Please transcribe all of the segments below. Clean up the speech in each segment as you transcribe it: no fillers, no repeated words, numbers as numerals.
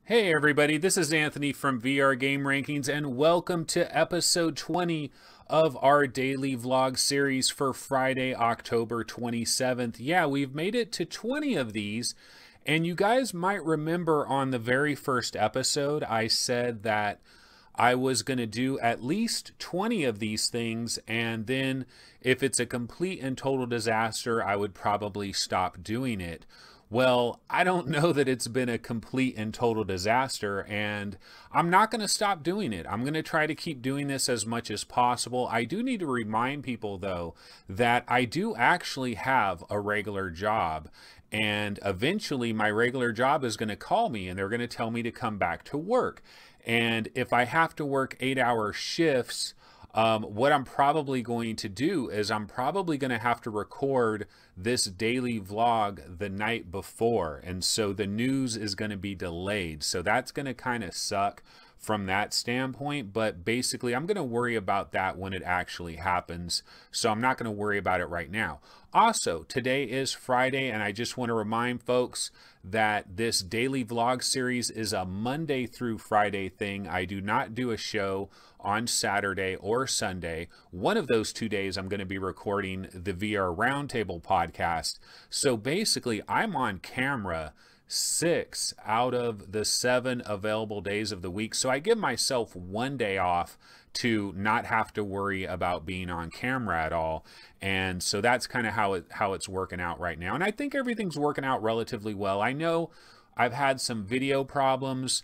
Hey everybody, this is Anthony from VR Game Rankings and welcome to episode 20 of our daily vlog series for Friday, October 27th. Yeah, we've made it to 20 of these, and you guys might remember on the very first episode I said that I was going to do at least 20 of these things, and then if it's a complete and total disaster, I would probably stop doing it. Well, I don't know that it's been a complete and total disaster, and I'm not going to stop doing it. I'm going to try to keep doing this as much as possible. I do need to remind people, though, that I do actually have a regular job, and eventually my regular job is going to call me, and they're going to tell me to come back to work. And if I have to work 8-hour shifts, what I'm probably going to do is I'm probably going to have to record this daily vlog the night before. And so the news is going to be delayed. So that's going to kind of suck from that standpoint. But basically, I'm going to worry about that when it actually happens. So I'm not going to worry about it right now. Also, today is Friday, and I just want to remind folks that this daily vlog series is a Monday through Friday thing. I do not do a show on Saturday or Sunday. One of those 2 days I'm going to be recording the VR Roundtable podcast. So basically, I'm on camera 6 out of the 7 available days of the week. So I give myself 1 day off to not have to worry about being on camera at all. And so that's kind of how it's working out right now. And I think everything's working out relatively well. I know I've had some video problems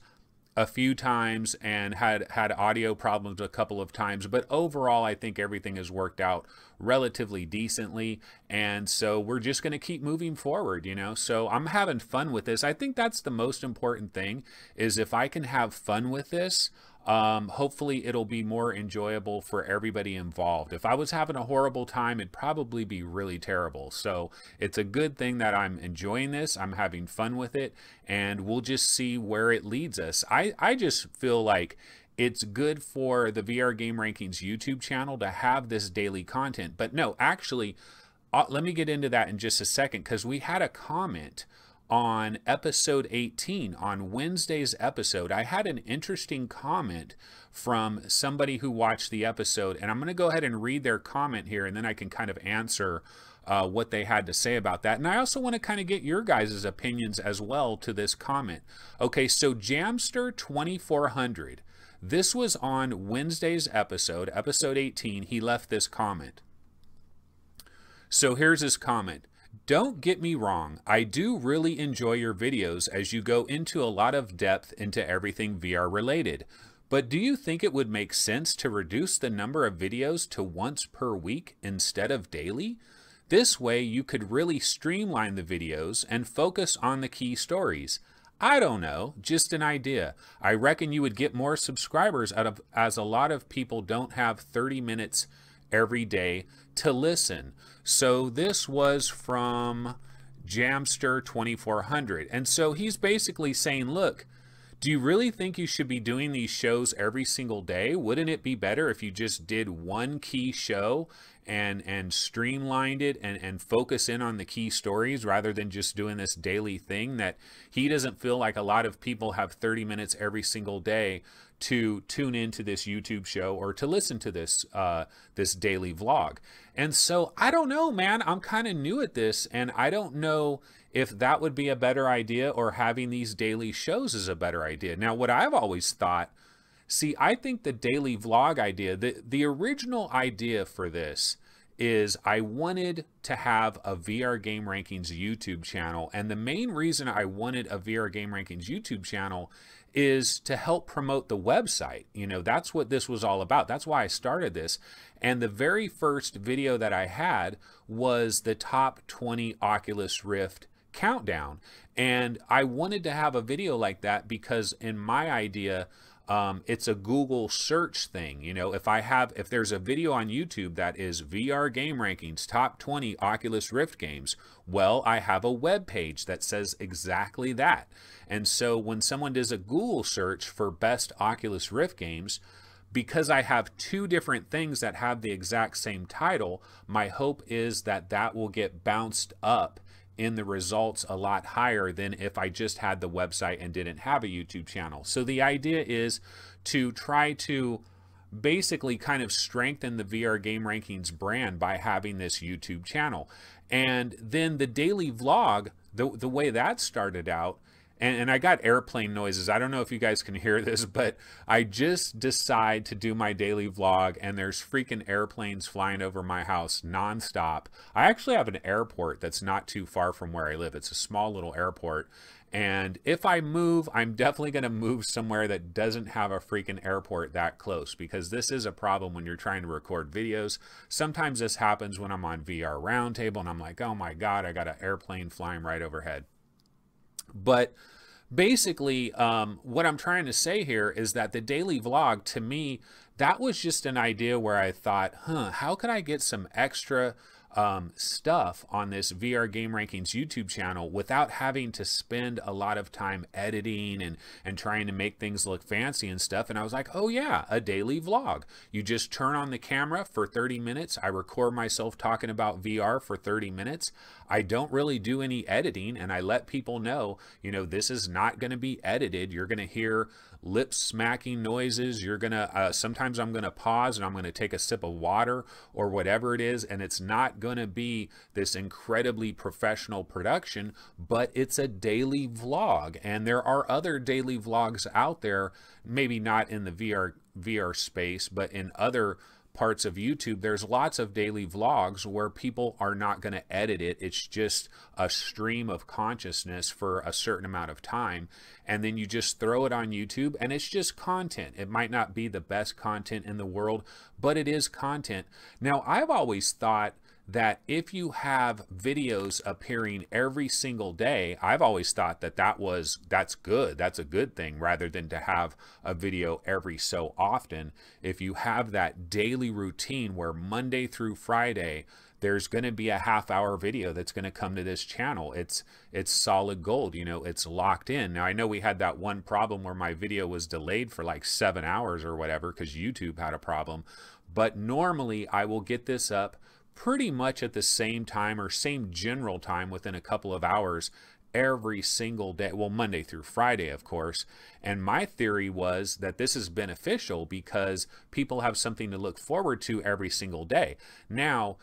a few times and had audio problems a couple of times, but overall I think everything has worked out relatively decently, and so we're just going to keep moving forward, you know. So I'm having fun with this. I think that's the most important thing, is if I can have fun with this, hopefully it'll be more enjoyable for everybody involved. If I was having a horrible time, it'd probably be really terrible. So it's a good thing that I'm enjoying this, I'm having fun with it, and we'll just see where it leads us. I just feel like it's good for the VR Game Rankings YouTube channel to have this daily content. But no, actually, let me get into that in just a second, because we had a comment on episode 18, on Wednesday's episode. I had an interesting comment from somebody who watched the episode, and I'm going to go ahead and read their comment here, and then I can kind of answer what they had to say about that. And I also want to kind of get your guys' opinions as well to this comment. Okay, so Jamster 2400, this was on Wednesday's episode, episode 18. He left this comment. So here's his comment. Don't get me wrong, I do really enjoy your videos as you go into a lot of depth into everything VR related. But do you think it would make sense to reduce the number of videos to once per week instead of daily? This way you could really streamline the videos and focus on the key stories. I don't know, just an idea. I reckon you would get more subscribers out of, as a lot of people don't have 30 minutes every day to listen. So this was from Jamster 2400. And so he's basically saying, look, do you really think you should be doing these shows every single day? Wouldn't it be better if you just did one key show and streamlined it and focus in on the key stories rather than just doing this daily thing that he doesn't feel like a lot of people have 30 minutes every single day to tune into this YouTube show or to listen to this this daily vlog. And so I don't know, man, I'm kind of new at this, and I don't know if that would be a better idea or having these daily shows is a better idea. Now, what I've always thought, see, I think the daily vlog idea, the original idea for this is I wanted to have a VR Game Rankings YouTube channel. And the main reason I wanted a VR Game Rankings YouTube channel is to help promote the website. You know, that's what this was all about. That's why I started this. And the very first video that I had was the top 20 Oculus Rift countdown. And I wanted to have a video like that because in my idea, it's a Google search thing. You know, if there's a video on YouTube that is VR Game Rankings top 20 Oculus Rift games, well, I have a web page that says exactly that. And so when someone does a Google search for best Oculus Rift games, because I have two different things that have the exact same title, my hope is that that will get bounced up in the results a lot higher than if I just had the website and didn't have a YouTube channel. So the idea is to try to basically kind of strengthen the VR Game Rankings brand by having this YouTube channel. And then the daily vlog, the way that started out, and I got airplane noises. I don't know if you guys can hear this, but I just decide to do my daily vlog and there's freaking airplanes flying over my house nonstop. I actually have an airport that's not too far from where I live. It's a small little airport. And if I move, I'm definitely going to move somewhere that doesn't have a freaking airport that close, because this is a problem when you're trying to record videos. Sometimes this happens when I'm on VR Roundtable and I'm like, oh my God, I got an airplane flying right overhead. But basically, what I'm trying to say here is that the daily vlog, to me, that was just an idea where I thought, how could I get some extra stuff on this VR Game Rankings YouTube channel without having to spend a lot of time editing and trying to make things look fancy and stuff. And I was like, oh yeah, a daily vlog. You just turn on the camera for 30 minutes. I record myself talking about VR for 30 minutes. I don't really do any editing, and I let people know, you know, this is not going to be edited. You're going to hear lip smacking noises. You're going to, sometimes I'm going to pause and I'm going to take a sip of water or whatever it is. And it's not going to be this incredibly professional production, but it's a daily vlog. And there are other daily vlogs out there, maybe not in the VR space, but in other parts of YouTube. There's lots of daily vlogs where people are not going to edit it. It's just a stream of consciousness for a certain amount of time. And then you just throw it on YouTube and it's just content. It might not be the best content in the world, but it is content. Now, I've always thought that if you have videos appearing every single day, I've always thought that that's good. That's a good thing, rather than to have a video every so often. If you have that daily routine where Monday through Friday, there's going to be a half-hour video that's going to come to this channel. It's solid gold, you know, it's locked in. Now, I know we had that one problem where my video was delayed for like 7 hours or whatever because YouTube had a problem. But normally I will get this up pretty much at the same time or same general time within a couple of hours every single day. Well, Monday through Friday, of course. And my theory was that this is beneficial because people have something to look forward to every single day. Now,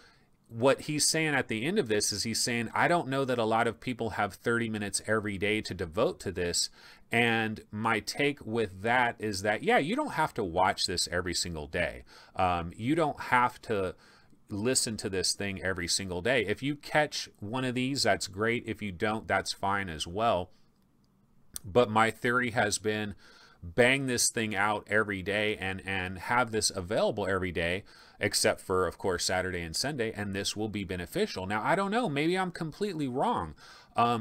what he's saying at the end of this is he's saying, I don't know that a lot of people have 30 minutes every day to devote to this. And my take with that is that, yeah, you don't have to watch this every single day. You don't have to listen to this thing every single day. If you catch one of these, that's great. If you don't, that's fine as well. But my theory has been bang this thing out every day and have this available every day, except for, of course, Saturday and Sunday, and this will be beneficial. Now, I don't know, maybe I'm completely wrong.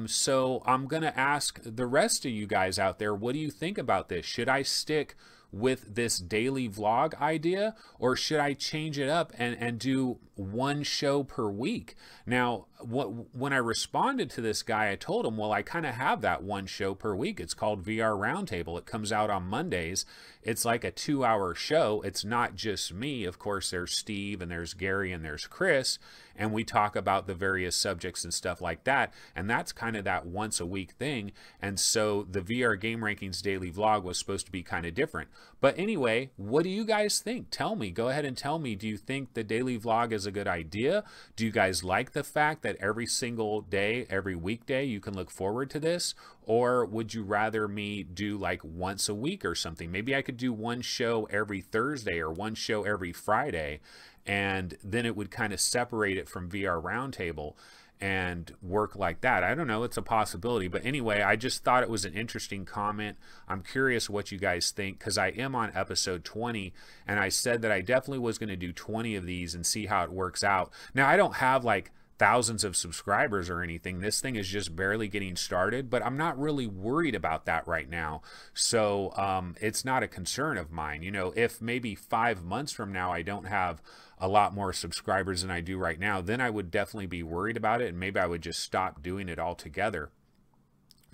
So I'm going to ask the rest of you guys out there, what do you think about this? Should I stick with this daily vlog idea, or should I change it up and do one show per week? Now, when I responded to this guy, I told him, well, I kind of have that one show per week. It's called VR Roundtable. It comes out on Mondays. It's like a 2-hour show. It's not just me. Of course, there's Steve and there's Gary and there's Chris, and we talk about the various subjects and stuff like that. And that's kind of that once a week thing. And so the VR Game Rankings daily vlog was supposed to be kind of different. But anyway, what do you guys think? Tell me. Go ahead and tell me. Do you think the daily vlog is a good idea? Do you guys like the fact that every single day, every weekday, you can look forward to this? Or would you rather me do like once a week or something? Maybe I could do one show every Thursday or one show every Friday, and then it would kind of separate it from VR Roundtable and work like that. I don't know, it's a possibility. But anyway, I just thought it was an interesting comment. I'm curious what you guys think, because I am on episode 20, and I said that I definitely was going to do 20 of these and see how it works out. Now, I don't have like thousands of subscribers or anything. This thing is just barely getting started, but I'm not really worried about that right now. So it's not a concern of mine. You know, if maybe 5 months from now I don't have a lot more subscribers than I do right now, then I would definitely be worried about it, and maybe I would just stop doing it altogether.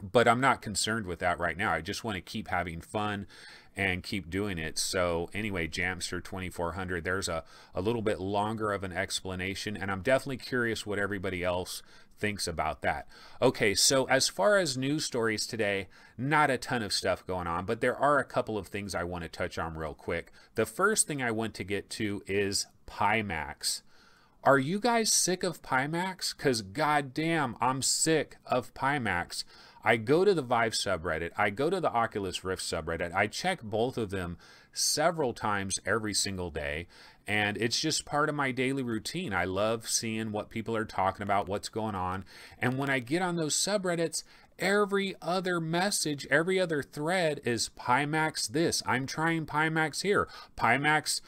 But I'm not concerned with that right now. I just want to keep having fun and keep doing it. So anyway, Jamster 2400, there's a little bit longer of an explanation, and I'm definitely curious what everybody else thinks about that. Okay, so as far as news stories today, not a ton of stuff going on, but there are a couple of things I want to touch on real quick. The first thing I want to get to is Pimax. Are you guys sick of Pimax? Because goddamn, I'm sick of Pimax. I go to the Vive subreddit, I go to the Oculus Rift subreddit, I check both of them several times every single day, and it's just part of my daily routine. I love seeing what people are talking about, what's going on, and when I get on those subreddits, every other message, every other thread is Pimax this. I'm trying Pimax here. Pimax,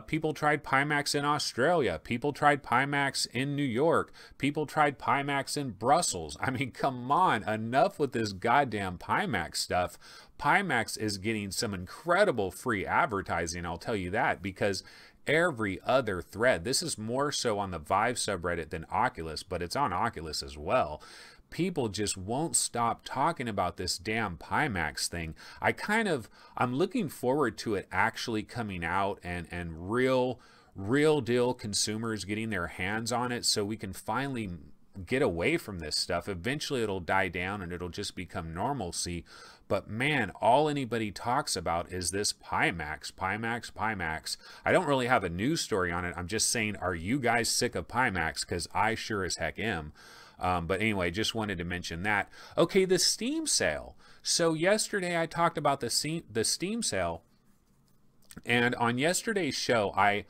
people tried Pimax in Australia. People tried Pimax in New York. People tried Pimax in Brussels. I mean, come on, enough with this goddamn Pimax stuff. Pimax is getting some incredible free advertising, I'll tell you that, because every other thread, this is more so on the Vive subreddit than Oculus, but it's on Oculus as well. People just won't stop talking about this damn Pimax thing. I'm looking forward to it actually coming out and real deal consumers getting their hands on it so we can finally get away from this stuff. Eventually it'll die down and it'll just become normalcy. But man, all anybody talks about is this Pimax, Pimax, Pimax. I don't really have a news story on it. I'm just saying, are you guys sick of Pimax? Because I sure as heck am. But anyway, just wanted to mention that. Okay, the Steam sale. So yesterday I talked about the Steam sale, and on yesterday's show, I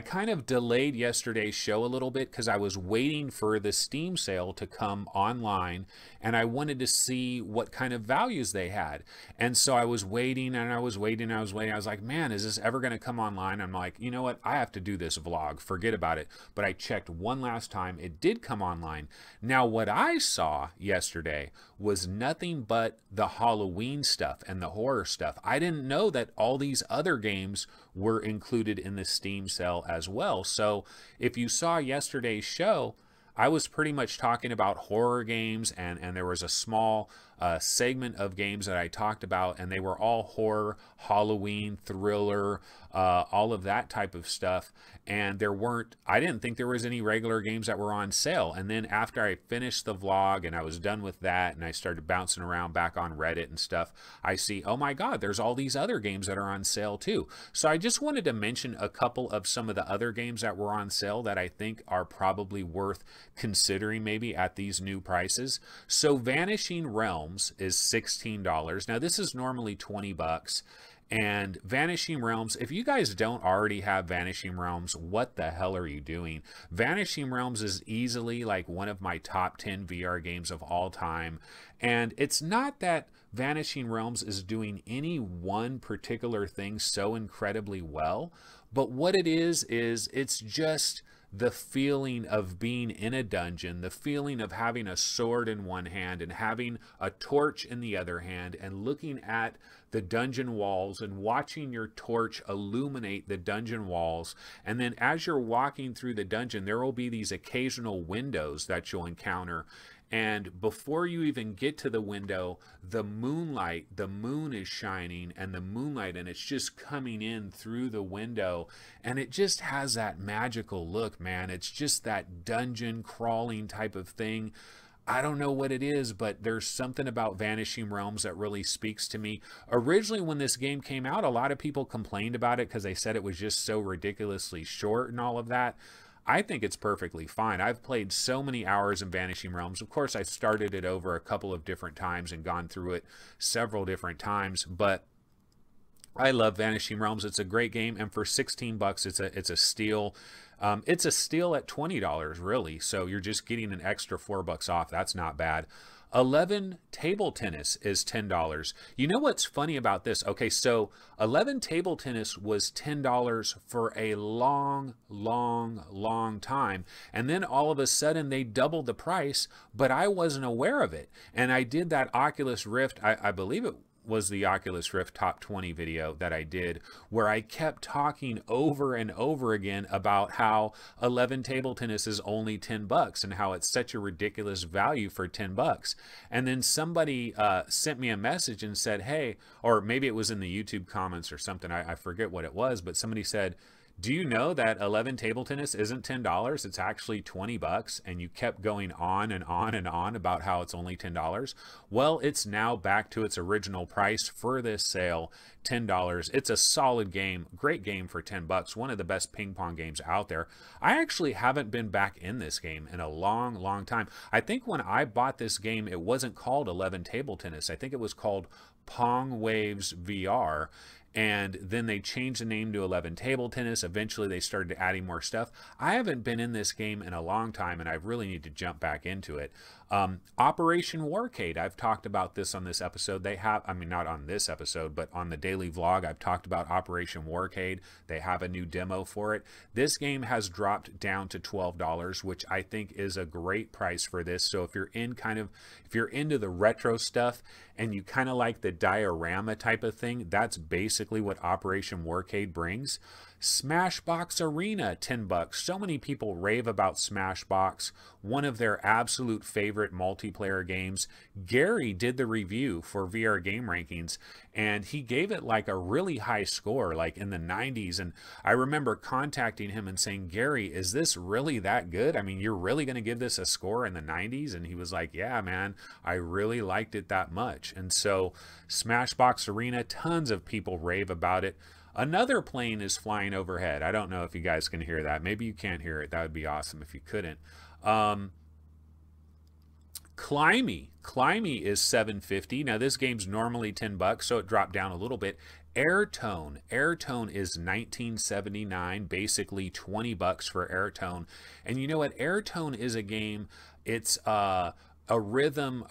kind of delayed yesterday's show a little bit because I was waiting for the Steam sale to come online, and I wanted to see what kind of values they had. And so I was waiting and I was waiting and I was waiting. I was like, man, is this ever going to come online? I'm like, you know what? I have to do this vlog. Forget about it. But I checked one last time. It did come online. Now, what I saw yesterday was nothing but the Halloween stuff and the horror stuff. I didn't know that all these other games were included in the Steam sale as well. So if you saw yesterday's show, I was pretty much talking about horror games, and there was a small segment of games that I talked about, and they were all horror, Halloween, thriller, all of that type of stuff. And I didn't think there was any regular games that were on sale. And then after I finished the vlog and I was done with that and I started bouncing around back on Reddit and stuff, I see, oh my God, there's all these other games that are on sale too. So I just wanted to mention a couple of some of the other games that were on sale that I think are probably worth considering maybe at these new prices. So Vanishing Realms is $16. Now this is normally 20 bucks. And Vanishing Realms, if you guys don't already have Vanishing Realms, what the hell are you doing? Vanishing Realms is easily like one of my top 10 VR games of all time. And it's not that Vanishing Realms is doing any one particular thing so incredibly well, but what it is it's just the feeling of being in a dungeon, the feeling of having a sword in one hand and having a torch in the other hand and looking at the dungeon walls and watching your torch illuminate the dungeon walls. And then as you're walking through the dungeon, there will be these occasional windows that you'll encounter. And before you even get to the window, the moon is shining, and the moonlight, and it's just coming in through the window, and it just has that magical look, man. It's just that dungeon crawling type of thing. I don't know what it is, but there's something about Vanishing Realms that really speaks to me. Originally, when this game came out, a lot of people complained about it because they said it was just so ridiculously short and all of that. I think it's perfectly fine. I've played so many hours in Vanishing Realms. Of course, I started it over a couple of different times and gone through it several different times, but I love Vanishing Realms. It's a great game, and for 16 bucks, it's a steal. It's a steal at $20, really. So you're just getting an extra $4 off. That's not bad. 11 Table Tennis is $10. You know what's funny about this? Okay, so 11 Table Tennis was $10 for a long time. And then all of a sudden they doubled the price, but I wasn't aware of it. And I did that Oculus Rift, I believe it was the Oculus Rift Top 20 video that I did, where I kept talking over and over again about how 11 Table Tennis is only 10 bucks and how it's such a ridiculous value for 10 bucks. And then somebody sent me a message and said, hey, or maybe it was in the YouTube comments or something, I forget what it was, but somebody said, Do you know that 11 table tennis isn't $10? It's actually 20 bucks, and you kept going on and on and on about how it's only $10. Well, it's now back to its original price for this sale, $10. It's a solid game, great game for 10 bucks, one of the best ping pong games out there. I actually haven't been back in this game in a long time. I think when I bought this game, it wasn't called 11 table tennis. I think it was called Pong Waves VR. And then they changed the name to 11 table tennis. Eventually they started adding more stuff. I haven't been in this game in a long time, and I really need to jump back into it. Operation Warcade, I've talked about this on this episode. They have, I mean, not on this episode, but on the daily vlog, I've talked about Operation Warcade. They have a new demo for it. This game has dropped down to $12, which I think is a great price for this. So if you're into the retro stuff and you kind of like the diorama type of thing, that's basically what Operation Warcade brings. Smashbox Arena, 10 bucks. So many people rave about Smashbox, one of their absolute favorite multiplayer games. Gary did the review for VR Game Rankings, and he gave it like a really high score, like in the 90s. And I remember contacting him and saying, Gary, is this really that good? I mean, you're really going to give this a score in the 90s? And he was like, yeah, man, I really liked it that much. And so Smashbox Arena, tons of people rave about it. Another plane is flying overhead. I don't know if you guys can hear that. Maybe you can't hear it. That would be awesome if you couldn't. Climby is $7.50. Now this game's normally 10 bucks, so it dropped down a little bit. Airtone is $19.79, basically 20 bucks for Airtone. And you know what? Airtone is a game. It's a rhythm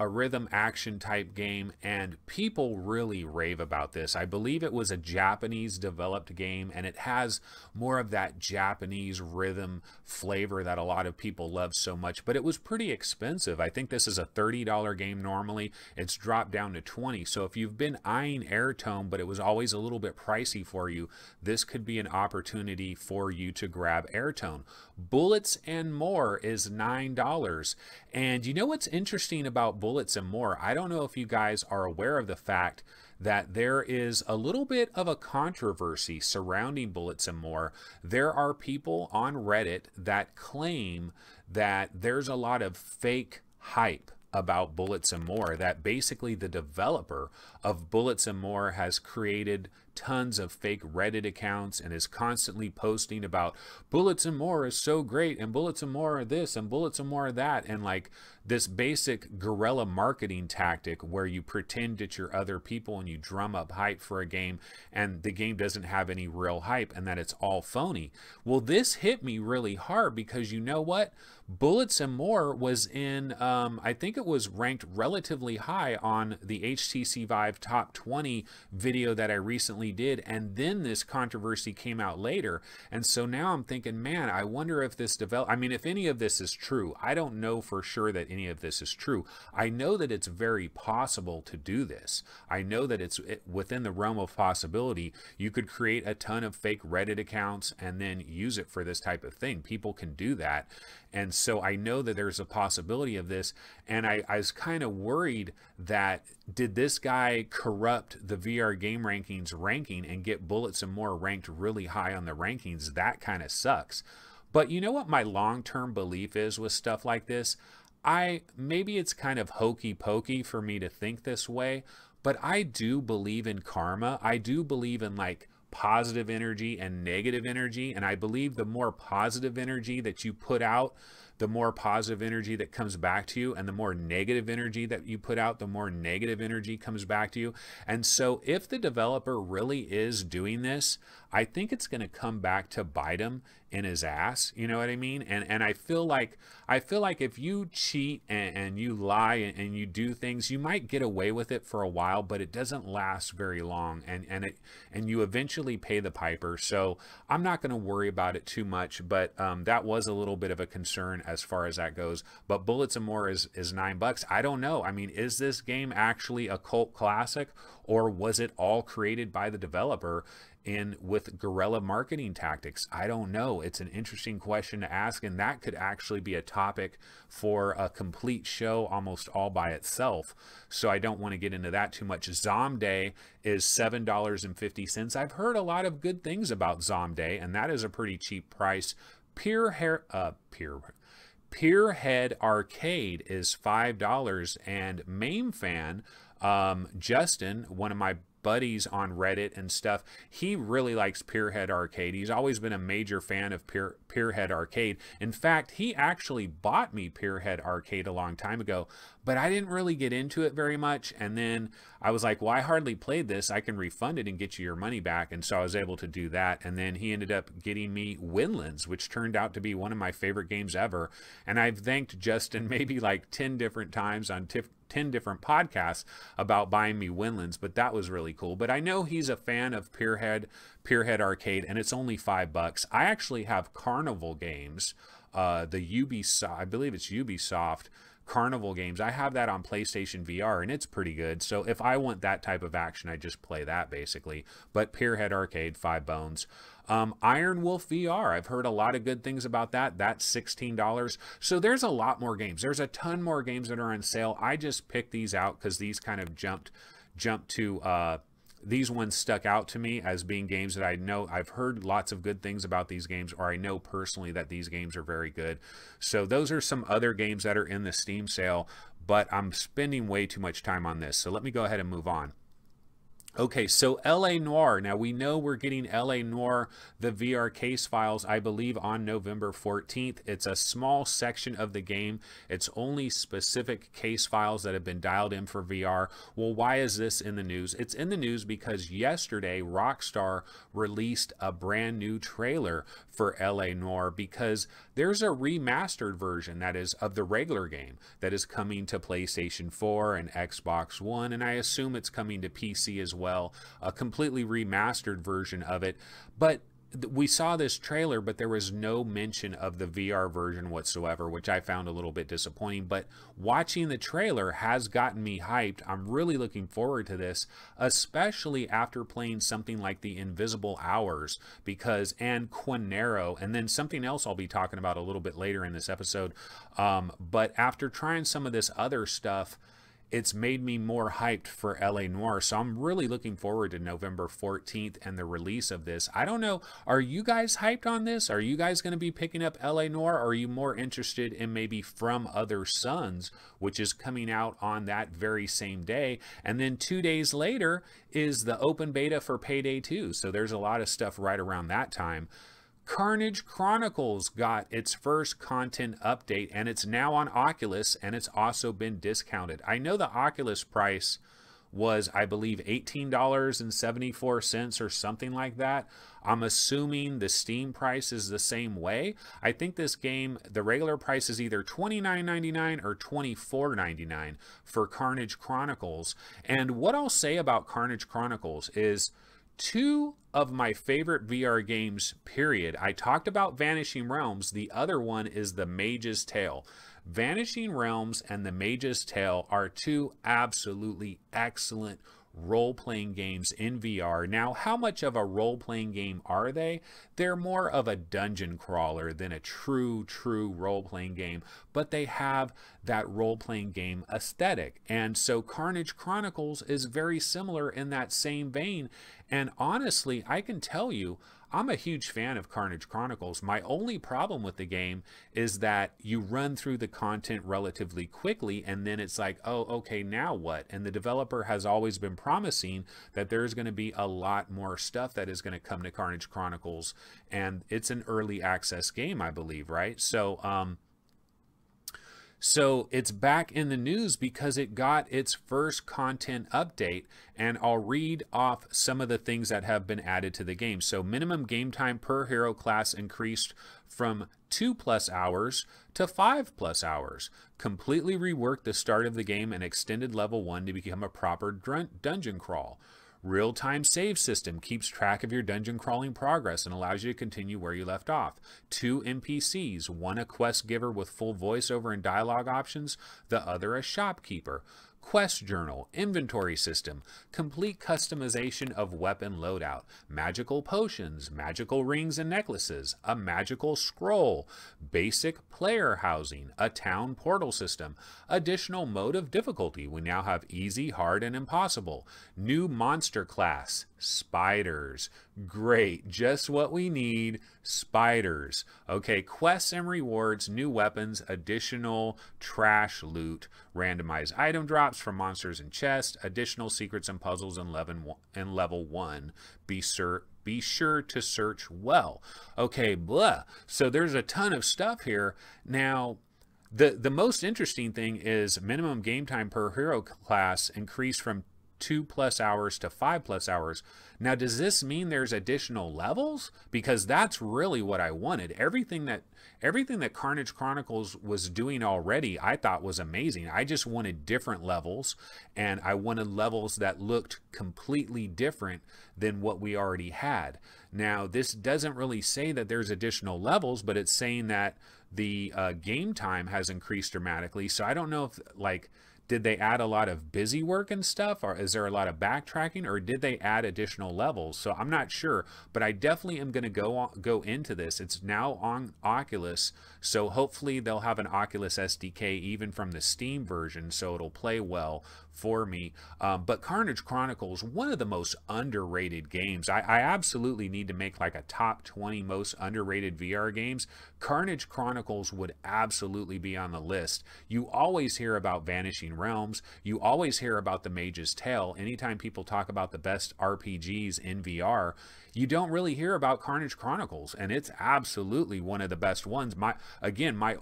action type game, and people really rave about this. I believe it was a Japanese developed game, and it has more of that Japanese rhythm flavor that a lot of people love so much, but it was pretty expensive. I think this is a $30 game normally. It's dropped down to 20. So if you've been eyeing Airtone, but it was always a little bit pricey for you, this could be an opportunity for you to grab Airtone. Bullets and More is $9. And you know what's interesting about Bullets and More? I don't know if you guys are aware of the fact that there is a little bit of a controversy surrounding Bullets and More. There are people on Reddit that claim that there's a lot of fake hype about Bullets and More, that basically the developer of Bullets and More has created tons of fake Reddit accounts and is constantly posting about Bullets and More is so great, and Bullets and More are this, and Bullets and More are that, and like this basic guerrilla marketing tactic where you pretend it's your other people and you drum up hype for a game, and the game doesn't have any real hype, and that it's all phony. Well, this hit me really hard because you know what? Bullets and More was in, I think it was ranked relatively high on the HTC Vive Top 20 video that I recently did, and then this controversy came out later. And so now I'm thinking, man, I wonder if this I mean, if any of this is true. I don't know for sure that any of this is true. I know that it's very possible to do this. I know that it's within the realm of possibility. You could create a ton of fake Reddit accounts and then use it for this type of thing. People can do that. And so I know that there's a possibility of this, and I was kind of worried that did this guy corrupt the VR Game Rankings ranking and get Bullets and More ranked really high on the rankings? That kind of sucks. But you know what my long-term belief is with stuff like this? Maybe it's kind of hokey pokey for me to think this way, but I do believe in karma. I do believe in like positive energy and negative energy, and I believe the more positive energy that you put out, the more positive energy that comes back to you, and the more negative energy that you put out, the more negative energy comes back to you. And so if the developer really is doing this, I think it's going to come back to bite him in his ass. You know what I mean? And I feel like if you cheat and you lie and you do things, you might get away with it for a while, but it doesn't last very long, and you eventually pay the piper. So I'm not going to worry about it too much, but that was a little bit of a concern as far as that goes. But Bullets and More is $9. I don't know. I mean, is this game actually a cult classic, or was it all created by the developer with guerrilla marketing tactics? I don't know. It's an interesting question to ask, and that could actually be a topic for a complete show almost all by itself. So I don't want to get into that too much. Zomday is $7.50. I've heard a lot of good things about Zomday, and that is a pretty cheap price. Peerhead Arcade is $5, and Mame Fan, Justin, one of my buddies on Reddit and stuff, he really likes Peerhead Arcade. He's always been a major fan of Peerhead Arcade. In fact, he actually bought me Peerhead Arcade a long time ago, but I didn't really get into it very much. And then I was like, well, I hardly played this. I can refund it and get you your money back. And so I was able to do that. And then he ended up getting me Winlands, which turned out to be one of my favorite games ever. And I've thanked Justin maybe like 10 different times on 10 different podcasts about buying me Winlands, but that was really cool. But I know he's a fan of Peerhead Arcade, and it's only $5. I actually have Carnival Games, the Ubisoft, I believe it's Ubisoft Carnival Games. I have that on PlayStation VR, and it's pretty good. So if I want that type of action, I just play that basically. But Peerhead Arcade, $5. Iron Wolf VR, I've heard a lot of good things about that. That's $16. So there's a lot more games. There's a ton more games that are on sale. I just picked these out because these kind of jumped to these ones stuck out to me as being games that I know I've heard lots of good things about these games, or I know personally that these games are very good. So those are some other games that are in the Steam sale, but I'm spending way too much time on this. So let me go ahead and move on. Okay, so L.A. Noire. Now, we know we're getting L.A. Noire, the VR case files, I believe, on November 14th. It's a small section of the game. It's only specific case files that have been dialed in for VR. Well, why is this in the news? It's in the news because yesterday, Rockstar released a brand new trailer for L.A. Noire, because there's a remastered version that is of the regular game that is coming to PlayStation 4 and Xbox One, and I assume it's coming to PC as well, a completely remastered version of it. But we saw this trailer, but there was no mention of the VR version whatsoever, which I found a little bit disappointing. But watching the trailer has gotten me hyped. I'm really looking forward to this, especially after playing something like the Invisible Hours, and Quinero, and then something else I'll be talking about a little bit later in this episode. But after trying some of this other stuff, it's made me more hyped for L.A. Noire. So I'm really looking forward to November 14th and the release of this. I don't know, are you guys hyped on this? Are you guys going to be picking up L.A. Noire? Or are you more interested in maybe From Other Suns, which is coming out on that very same day? And then 2 days later is the open beta for Payday 2. So there's a lot of stuff right around that time. Karnage Chronicles got its first content update, and it's now on Oculus, and it's also been discounted. I know the Oculus price was, I believe, $18.74 or something like that. I'm assuming the Steam price is the same way. I think this game, the regular price is either $29.99 or $24.99 for Karnage Chronicles. And what I'll say about Karnage Chronicles is, two of my favorite VR games, period. I talked about Vanishing Realms. The other one is The Mage's Tale. Vanishing Realms and The Mage's Tale are two absolutely excellent role-playing games in VR. Now, how much of a role-playing game are they? They're more of a dungeon crawler than a true role-playing game, but they have that role-playing game aesthetic. And so Karnage Chronicles is very similar in that same vein. And honestly, I can tell you, I'm a huge fan of Karnage Chronicles. My only problem with the game is that you run through the content relatively quickly, and then it's like, oh, okay, now what? And the developer has always been promising that there's going to be a lot more stuff that is going to come to Karnage Chronicles, and it's an early access game, I believe, right? So it's back in the news because it got its first content update, and I'll read off some of the things that have been added to the game. So minimum game time per hero class increased from 2+ hours to 5+ hours. Completely reworked the start of the game and extended level 1 to become a proper dungeon crawl. Real-time save system keeps track of your dungeon crawling progress and allows you to continue where you left off. 2 NPCs, one a quest giver with full voiceover and dialogue options, the other a shopkeeper. Quest journal, inventory system, complete customization of weapon loadout, magical potions, magical rings and necklaces, a magical scroll, basic player housing, a town portal system, additional mode of difficulty. We now have easy, hard, and impossible. New monster class, spiders. Great, just what we need, spiders. Okay, quests and rewards, new weapons, additional trash loot, randomized item drops from monsters and chests, additional secrets and puzzles in level 1. Be sure to search well. Okay, blah. So there's a ton of stuff here. Now, the most interesting thing is minimum game time per hero class increased from 2+ hours to 5+ hours. Now, does this mean there's additional levels? Because that's really what I wanted. Everything that Karnage Chronicles was doing already, I thought was amazing. I just wanted different levels, and I wanted levels that looked completely different than what we already had. Now, this doesn't really say that there's additional levels, but it's saying that the game time has increased dramatically. So I don't know if, like, did they add a lot of busy work and stuff, or is there a lot of backtracking, or did they add additional levels? So I'm not sure, but I definitely am going to go into this. It's now on Oculus, so hopefully they'll have an Oculus SDK even from the Steam version, so it'll play well for me. But Karnage Chronicles, one of the most underrated games. I absolutely need to make like a top 20 most underrated VR games. Karnage Chronicles would absolutely be on the list. You always hear about Vanishing Realms. You always hear about The Mage's Tale. Anytime people talk about the best RPGs in VR, you don't really hear about Karnage Chronicles, and it's absolutely one of the best ones. My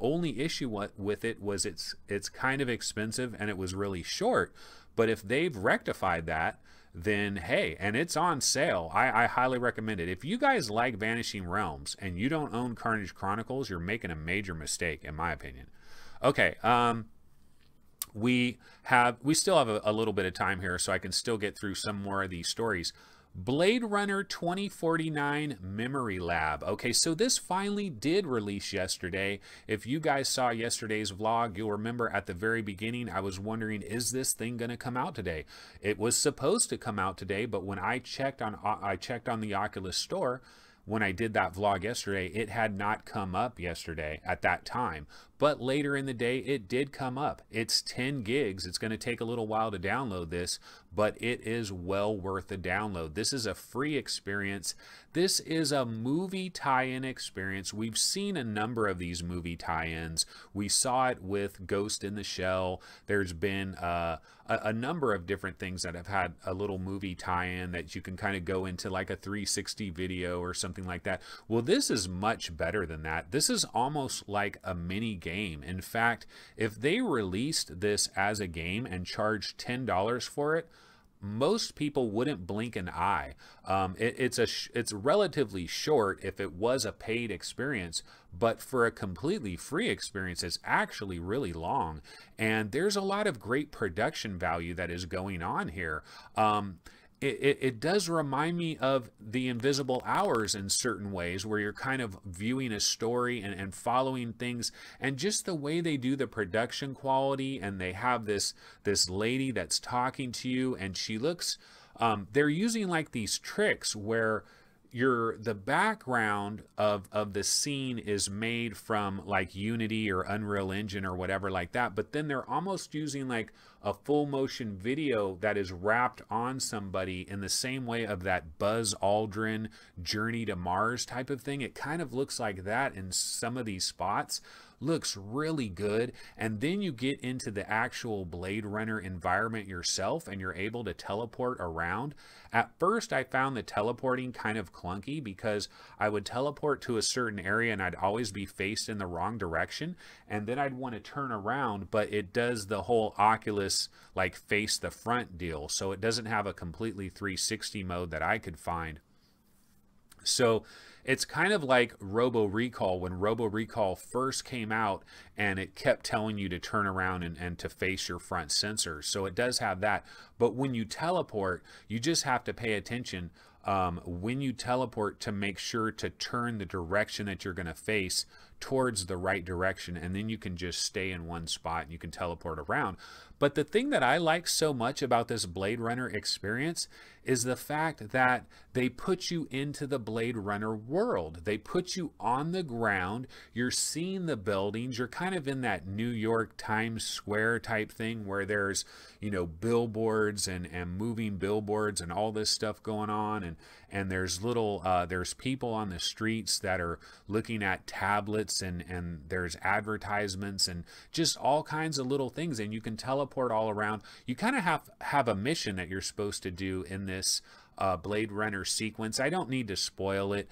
only issue with it was it's kind of expensive and it was really short. But if they've rectified that, then hey, and it's on sale. I highly recommend it. If you guys like Vanishing Realms and you don't own Karnage Chronicles, you're making a major mistake, in my opinion. Okay, we still have a little bit of time here, so I can still get through some more of these stories. Blade Runner 2049 Memory Lab. Okay, so this finally did release yesterday. If you guys saw yesterday's vlog, you'll remember at the very beginning, I was wondering, is this thing going to come out today? It was supposed to come out today, but when I checked on the Oculus Store, when I did that vlog yesterday, it had not come up yesterday at that time. But later in the day, it did come up. It's 10 gigs. It's going to take a little while to download this, but it is well worth the download. This is a free experience. This is a movie tie-in experience. We've seen a number of these movie tie-ins. We saw it with Ghost in the Shell. There's been a number of different things that have had a little movie tie-in that you can kind of go into like a 360 video or something like that. Well, this is much better than that. This is almost like a mini game. In fact, if they released this as a game and charged $10 for it, most people wouldn't blink an eye. It's relatively short if it was a paid experience, but for a completely free experience, it's actually really long. And there's a lot of great production value that is going on here. It does remind me of The Invisible Hours in certain ways, where you're kind of viewing a story and following things, and just the way they do the production quality, and they have this lady that's talking to you, and she looks, they're using like these tricks where the background of the scene is made from like Unity or Unreal Engine or whatever like that, but then they're almost using like a full motion video that is wrapped on somebody in the same way of that Buzz Aldrin Journey to Mars type of thing. It kind of looks like that in some of these spots. Looks really good. And then you get into the actual Blade Runner environment yourself, and you're able to teleport around. At first, I found the teleporting kind of clunky because I would teleport to a certain area and I'd always be faced in the wrong direction, and then I'd want to turn around, but it does the whole Oculus like face the front deal, so it doesn't have a completely 360 mode that I could find. So it's kind of like Robo Recall, when Robo Recall first came out and it kept telling you to turn around and to face your front sensor. So it does have that. But when you teleport, you just have to pay attention when you teleport to make sure to turn the direction that you're going to face towards the right direction, and then you can just stay in one spot and you can teleport around. But the thing that I like so much about this Blade Runner experience is the fact that they put you into the Blade Runner world. They put you on the ground. You're seeing the buildings. You're kind of in that New York Times Square type thing where there's, you know, billboards and moving billboards and all this stuff going on. And there's there's people on the streets that are looking at tablets, and there's advertisements and just all kinds of little things. And you can teleport all around. You kind of have a mission that you're supposed to do in this Blade Runner sequence. I don't need to spoil it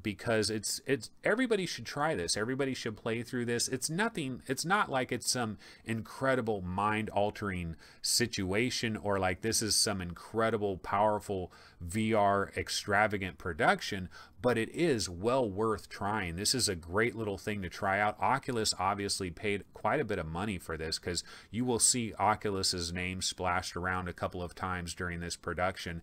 because it's everybody should try this. Everybody should play through this. It's not like it's some incredible mind-altering situation, or like this is some incredible, powerful VR extravagant production, but it is well worth trying. This is a great little thing to try out. Oculus obviously paid quite a bit of money for this, because you will see Oculus's name splashed around a couple of times during this production.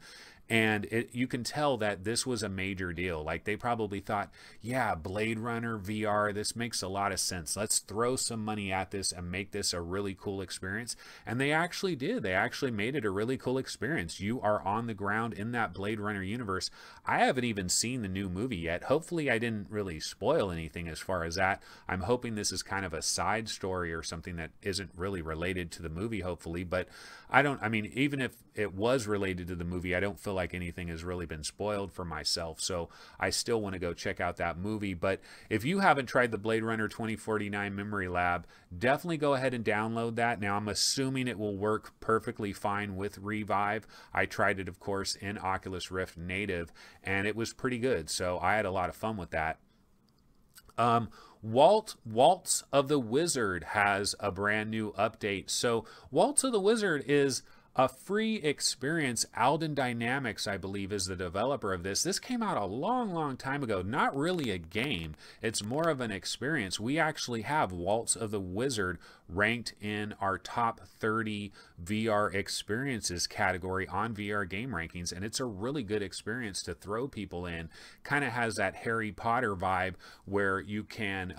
And you can tell that this was a major deal. Like, they probably thought, yeah, Blade Runner VR, this makes a lot of sense. Let's throw some money at this and make this a really cool experience. And they actually did. They actually made it a really cool experience. You are on the ground in that Blade Runner universe. I haven't even seen the new movie yet. Hopefully I didn't really spoil anything as far as that. I'm hoping this is kind of a side story or something that isn't really related to the movie, hopefully. But I mean, even if it was related to the movie, I don't feel like anything has really been spoiled for myself. So I still want to go check out that movie. But if you haven't tried the Blade Runner 2049 Memory Lab, definitely go ahead and download that. Now, I'm assuming it will work perfectly fine with Revive. I tried it, of course, in Oculus Rift Native, and it was pretty good. So I had a lot of fun with that. Waltz of the Wizard has a brand new update. So Waltz of the Wizard is a free experience. Alden Dynamics, I believe, is the developer of this. This came out a long time ago. Not really a game. It's more of an experience. We actually have Waltz of the Wizard ranked in our top 30 VR experiences category on VR Game Rankings, and it's a really good experience to throw people in. Kind of has that Harry Potter vibe where you can,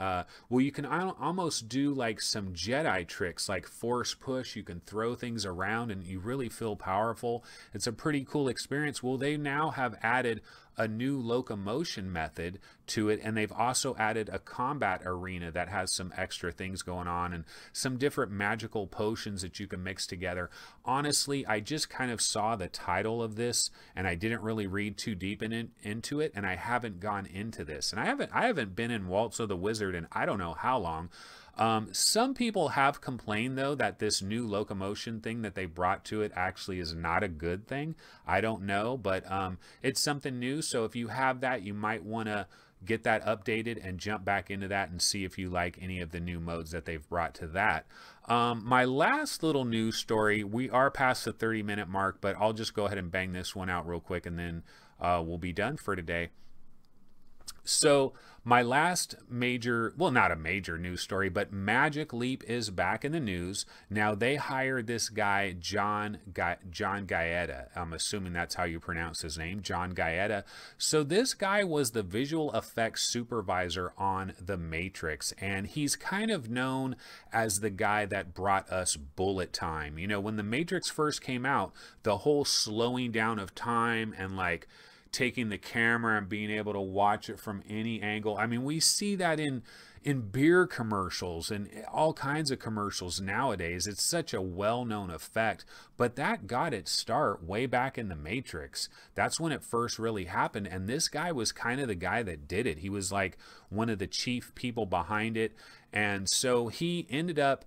you can almost do like some Jedi tricks, like force push. You can throw things around and you really feel powerful. It's a pretty cool experience. Well, they now have added a new locomotion method to it, and they've also added a combat arena that has some extra things going on and some different magical potions that you can mix together. Honestly, I just kind of saw the title of this and I didn't really read too deep into it, and I haven't gone into this. And I haven't been in Waltz of the Wizard in I don't know how long. Some people have complained, though, that this new locomotion thing that they brought to it actually is not a good thing. I don't know, but it's something new. So if you have that, you might want to get that updated and jump back into that and see if you like any of the new modes that they've brought to that. My last little news story, we are past the 30-minute mark, but I'll just go ahead and bang this one out real quick, and then we'll be done for today. So my last major, well, not a major news story, but Magic Leap is back in the news. Now, they hired this guy, John Gaeta. I'm assuming that's how you pronounce his name, John Gaeta. So this guy was the visual effects supervisor on The Matrix, and he's kind of known as the guy that brought us bullet time. You know, when The Matrix first came out, the whole slowing down of time and like taking the camera and being able to watch it from any angle. I mean, we see that in beer commercials and all kinds of commercials nowadays. It's such a well-known effect, but that got its start way back in The Matrix. That's when it first really happened, and this guy was kind of the guy that did it. He was like one of the chief people behind it, and so he ended up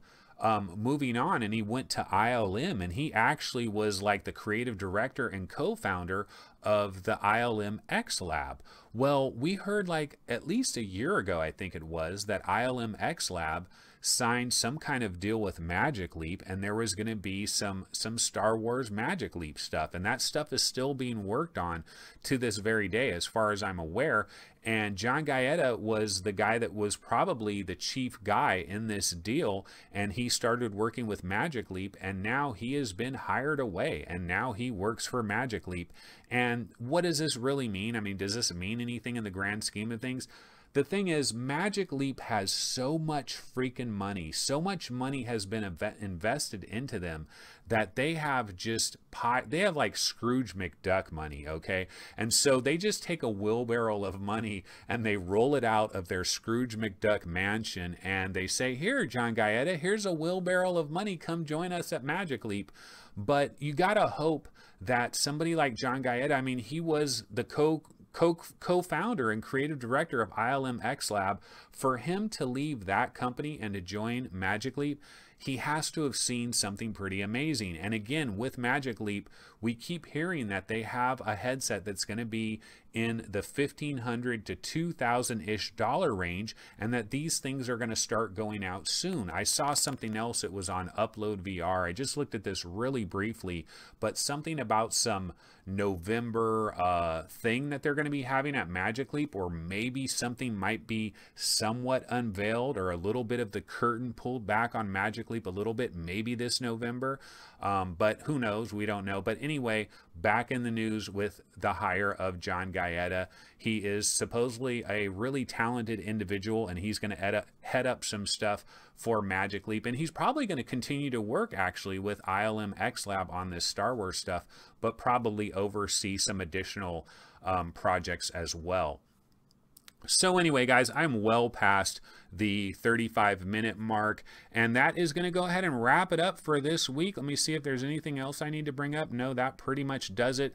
moving on, and he went to ILM, and he actually was like the creative director and co-founder of the ILM X Lab. Well, we heard like at least a year ago, I think it was, that ILM X Lab signed some kind of deal with Magic Leap, and there was going to be some Star Wars Magic Leap stuff, and that stuff is still being worked on to this very day, as far as I'm aware. And John Gaeta was the guy that was probably the chief guy in this deal, and he started working with Magic Leap, and now he has been hired away, and now he works for Magic Leap. And what does this really mean? I mean, does this mean anything in the grand scheme of things? The thing is, Magic Leap has so much freaking money. So much money has been invested into them that they have they have like Scrooge McDuck money, okay? And so they just take a wheelbarrow of money and they roll it out of their Scrooge McDuck mansion, and they say, here, John Gaeta, here's a wheelbarrow of money. Come join us at Magic Leap. But you gotta hope that somebody like John Gaeta, I mean, he was the co-founder and creative director of ILM X Lab. For him to leave that company and to join Magic Leap, he has to have seen something pretty amazing. And again, with Magic Leap, we keep hearing that they have a headset that's going to be in the $1,500 to $2,000-ish range, and that these things are going to start going out soon. I saw something else that was on Upload VR. I just looked at this really briefly, but something about some November thing that they're going to be having at Magic Leap, or maybe something might be somewhat unveiled, or a little bit of the curtain pulled back on Magic Leap a little bit, maybe this November. But who knows? We don't know. But anyway, back in the news with the hire of John Gaeta. He is supposedly a really talented individual, and he's going to head up some stuff for Magic Leap. And he's probably going to continue to work actually with ILM X Lab on this Star Wars stuff, but probably oversee some additional projects as well. So anyway, guys, I'm well past the 35-minute mark, and that is going to go ahead and wrap it up for this week. Let me see if there's anything else I need to bring up. No, that pretty much does it.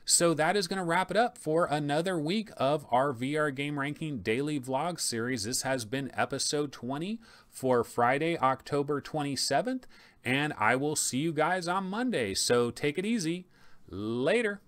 So that is going to wrap it up for another week of our VR Game Ranking Daily Vlog series. This has been episode 20 for Friday, October 27th, and I will see you guys on Monday. So take it easy. Later.